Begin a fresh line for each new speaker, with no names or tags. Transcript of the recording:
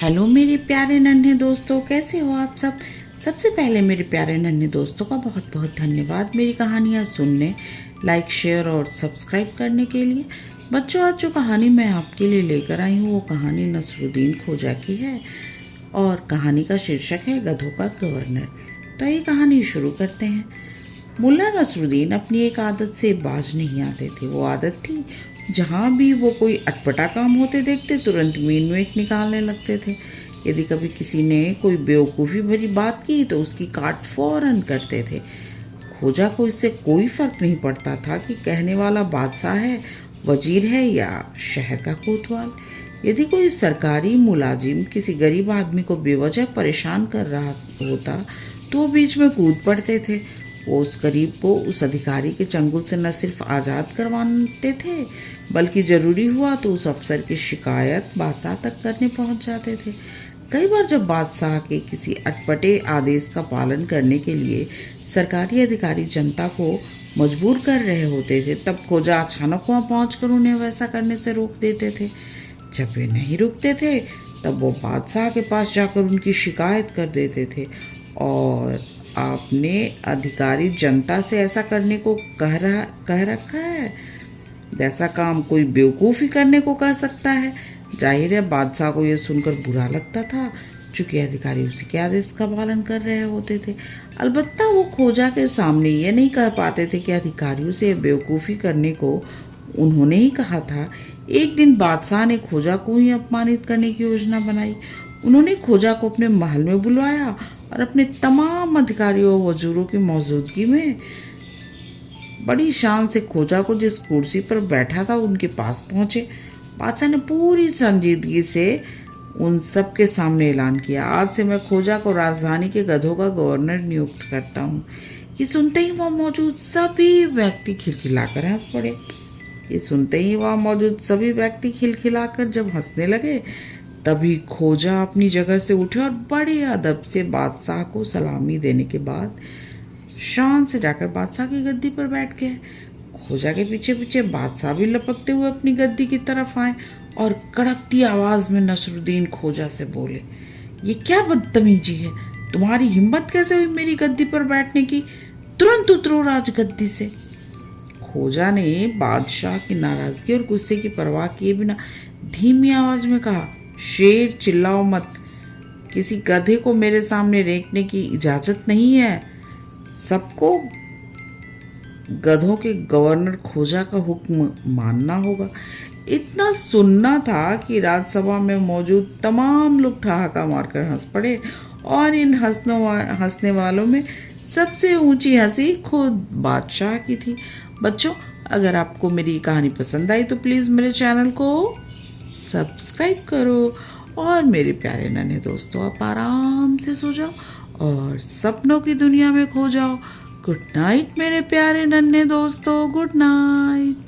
Hello मेरे प्यारे नन्हे दोस्तों, कैसे हो आप सब। सबसे पहले मेरे प्यारे नन्हे दोस्तों का बहुत बहुत धन्यवाद मेरी कहानियाँ सुनने, लाइक, शेयर और सब्सक्राइब करने के लिए। बच्चों, आज जो कहानी मैं आपके लिए लेकर आई हूँ वो कहानी नसरुद्दीन खोजा की है और कहानी का शीर्षक है गधों का गवर्नर। तो ये कहानी शुरू करते हैं। मुल्ला नसरुद्दीन अपनी एक आदत से बाज नहीं आते थे। वो आदत थी, जहाँ भी वो कोई अटपटा काम होते देखते तुरंत मीन मेट निकालने लगते थे। यदि कभी किसी ने कोई बेवकूफ़ी भरी बात की तो उसकी काट फौरन करते थे। खोजा को इससे कोई फर्क नहीं पड़ता था कि कहने वाला बादशाह है, वजीर है या शहर का कोतवाल। यदि कोई सरकारी मुलाजिम किसी गरीब आदमी को बेवजह परेशान कर रहा होता तो वो बीच में कूद पड़ते थे। वो उस गरीब को उस अधिकारी के चंगुल से न सिर्फ आज़ाद करवाते थे बल्कि ज़रूरी हुआ तो उस अफसर की शिकायत बादशाह तक करने पहुंच जाते थे। कई बार जब बादशाह के किसी अटपटे आदेश का पालन करने के लिए सरकारी अधिकारी जनता को मजबूर कर रहे होते थे, तब खोजा अचानक वहाँ पहुँच उन्हें वैसा करने से रोक देते थे। जब वे नहीं रुकते थे तब वो बादशाह के पास जाकर उनकी शिकायत कर देते थे और आपने अधिकारी जनता से ऐसा करने को कह रखा है जैसा काम कोई बेवकूफ़ी करने को कह सकता है। जाहिर है बादशाह को यह सुनकर बुरा लगता था, चूँकि अधिकारी उसी के आदेश का पालन कर रहे होते थे। अलबत्ता वो खोजा के सामने ये नहीं कह पाते थे कि अधिकारियों से बेवकूफ़ी करने को उन्होंने ही कहा था। एक दिन बादशाह ने खोजा को ही अपमानित करने की योजना बनाई। उन्होंने खोजा को अपने महल में बुलवाया और अपने तमाम अधिकारियों और वज़ीरों की मौजूदगी में बड़ी शान से खोजा को जिस कुर्सी पर बैठा था उनके पास पहुंचे। बादशाह ने पूरी संजीदगी से उन सब के सामने ऐलान किया, आज से मैं खोजा को राजधानी के गधों का गवर्नर नियुक्त करता हूँ। ये सुनते ही वहाँ मौजूद सभी व्यक्ति खिलखिलाकर हंस पड़े। जब हंसने लगे तभी खोजा अपनी जगह से उठे और बड़े अदब से बादशाह को सलामी देने के बाद शान से जाकर बादशाह की गद्दी पर बैठ गए। खोजा के पीछे पीछे बादशाह भी लपकते हुए अपनी गद्दी की तरफ आए और कड़कती आवाज में नसरुद्दीन खोजा से बोले, ये क्या बदतमीजी है, तुम्हारी हिम्मत कैसे हुई मेरी गद्दी पर बैठने की, तुरंत उतरो राजगद्दी से। खोजा ने बादशाह की नाराजगी और गुस्से की परवाह किए बिना धीमी आवाज में कहा, शेर चिल्लाओ मत, किसी गधे को मेरे सामने रेंकने की इजाजत नहीं है। सबको गधों के गवर्नर खोजा का हुक्म मानना होगा। इतना सुनना था कि राज्यसभा में मौजूद तमाम लोग ठहाका मारकर हंस पड़े और इन हंसने वालों में सबसे ऊंची हंसी खुद बादशाह की थी। बच्चों, अगर आपको मेरी कहानी पसंद आई तो प्लीज़ मेरे चैनल को सब्सक्राइब करो और मेरे प्यारे नन्हे दोस्तों, आप आराम से सो जाओ और सपनों की दुनिया में खो जाओ। गुड नाइट मेरे प्यारे नन्हे दोस्तों, गुड नाइट।